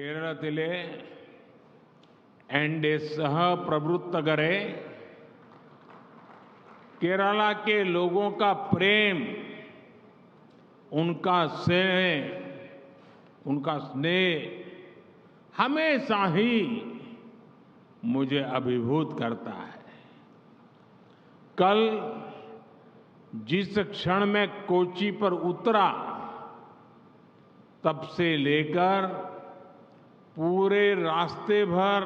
കേരളത്തിലെ എൻ്റെ सहप्रवृत्तगरे केरला के लोगों का प्रेम, उनका स्नेह हमेशा ही मुझे अभिभूत करता है। कल जिस क्षण में कोच्चि पर उतरा, तब से लेकर पूरे रास्ते भर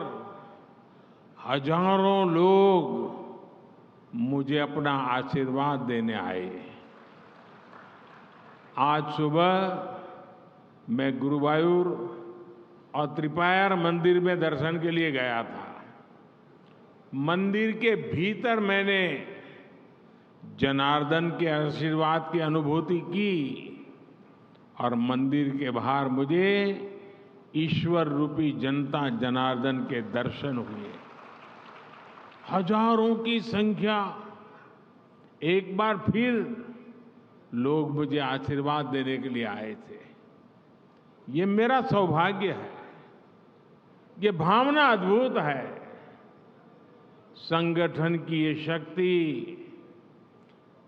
हजारों लोग मुझे अपना आशीर्वाद देने आए। आज सुबह मैं गुरुवायूर और त्रिपायर मंदिर में दर्शन के लिए गया था। मंदिर के भीतर मैंने जनार्दन के आशीर्वाद की अनुभूति की और मंदिर के बाहर मुझे ईश्वर रूपी जनता जनार्दन के दर्शन हुए। हजारों की संख्या एक बार फिर लोग मुझे आशीर्वाद देने के लिए आए थे। ये मेरा सौभाग्य है, ये भावना अद्भुत है। संगठन की ये शक्ति,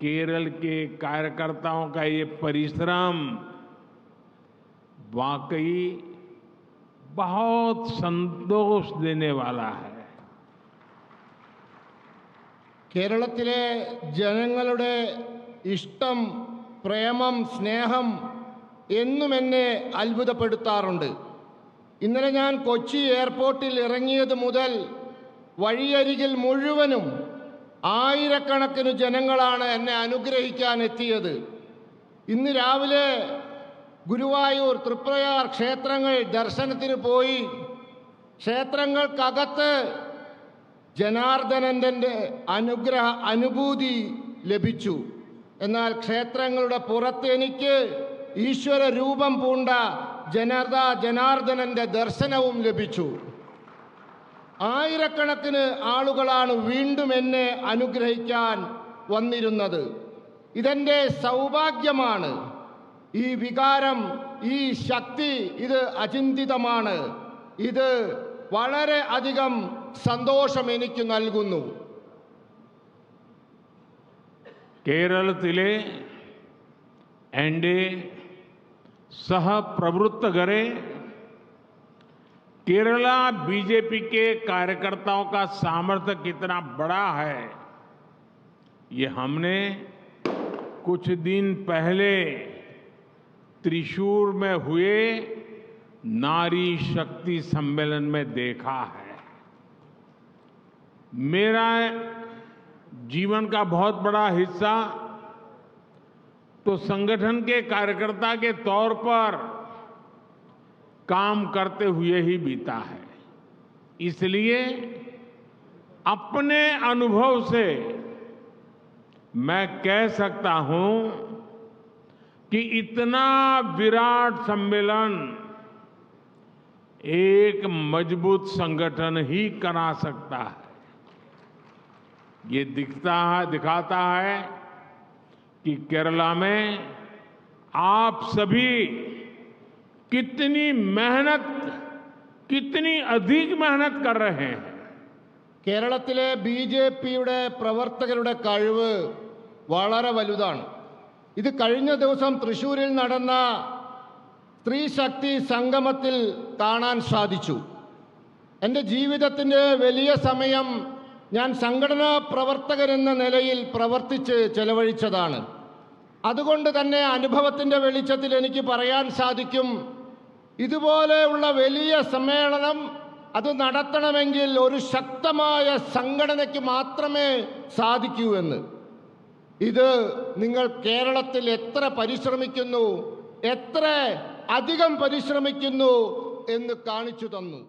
केरल के कार्यकर्ताओं का ये परिश्रम वाकई बहुत संतोष देने वाला है। കേരളത്തിലെ ജനങ്ങളുടെ ഇഷ്ടം, പ്രേമം, സ്നേഹം എന്നും എന്നെ അത്ഭുതപ്പെടുത്താറുണ്ട്. ഇന്നലെ ഞാൻ കൊച്ചി എയർപോർട്ടിൽ ഇറങ്ങിയത് മുതൽ വഴിയരികിൽ മുഴുവനും ആയിരക്കണക്കിന് ജനങ്ങളാണ് എന്നെ അനുഗ്രഹിക്കാൻ എത്തിയത്. ഇന്ന് രാവിലെ ഗുരുവായൂർ, തൃപ്രയാർ ക്ഷേത്രങ്ങൾ ദർശനത്തിന് പോയി. ക്ഷേത്രങ്ങൾക്കകത്ത് ജനാർദനന്റെ അനുഭൂതി ലഭിച്ചു. എന്നാൽ ക്ഷേത്രങ്ങളുടെ പുറത്ത് എനിക്ക് ഈശ്വര രൂപം പൂണ്ട ജനാർദനന്റെ ദർശനവും ലഭിച്ചു. ആയിരക്കണക്കിന് ആളുകളാണ് വീണ്ടും എന്നെ അനുഗ്രഹിക്കാൻ വന്നിരുന്നത്. ഇതെന്റെ സൗഭാഗ്യമാണ്. ഈ വികാരം, ഈ ശക്തി, ഇത് അചിന്തിതമാണ്. ഇത് വളരെ അധികം സന്തോഷം എനിക്ക് നൽകുന്നു. കേരളത്തിലെ എൻ്റെ सहप्रवृत्तगरे केरला बीजेपी के कार्यकर्ताओं का सामर्थ्य कितना बड़ा है, ये हमने कुछ दिन पहले त्रिशूर में हुए नारी शक्ति सम्मेलन में देखा है। मेरा जीवन का बहुत बड़ा हिस्सा तो संगठन के कार्यकर्ता के तौर पर काम करते हुए ही बीता है। इसलिए अपने अनुभव से मैं कह सकता हूं कि इतना विराट सम्मेलन एक मजबूत संगठन ही करा सकता है। ये दिखाता है कि केरला में आप सभी कितनी अधिक मेहनत कर रहे हैं। കേരളത്തിലെ ബിജെപിയുടെ പ്രവർത്തകരുടെ കഴിവ് വളരെ വലുതാണ്. ഇത് കഴിഞ്ഞ ദിവസം തൃശ്ശൂരിൽ നടന്ന സ്ത്രീ ശക്തി സംഗമത്തിൽ കാണാൻ സാധിച്ചു. എൻ്റെ ജീവിതത്തിൻ്റെ വലിയ സമയം ഞാൻ സംഘടനാ പ്രവർത്തകരെന്ന നിലയിൽ പ്രവർത്തിച്ച് ചെലവഴിച്ചതാണ്. അതുകൊണ്ട് തന്നെ അനുഭവത്തിൻ്റെ വെളിച്ചത്തിൽ എനിക്ക് പറയാൻ സാധിക്കും, ഇതുപോലെയുള്ള വലിയ സമ്മേളനം അത് നടത്തണമെങ്കിൽ ഒരു ശക്തമായ സംഘടനയ്ക്ക് മാത്രമേ സാധിക്കൂ എന്ന്. ഇത് നിങ്ങൾ കേരളത്തിൽ എത്ര പരിശ്രമിക്കുന്നു, എത്ര അധികം പരിശ്രമിക്കുന്നു എന്ന് കാണിച്ചു തന്നു.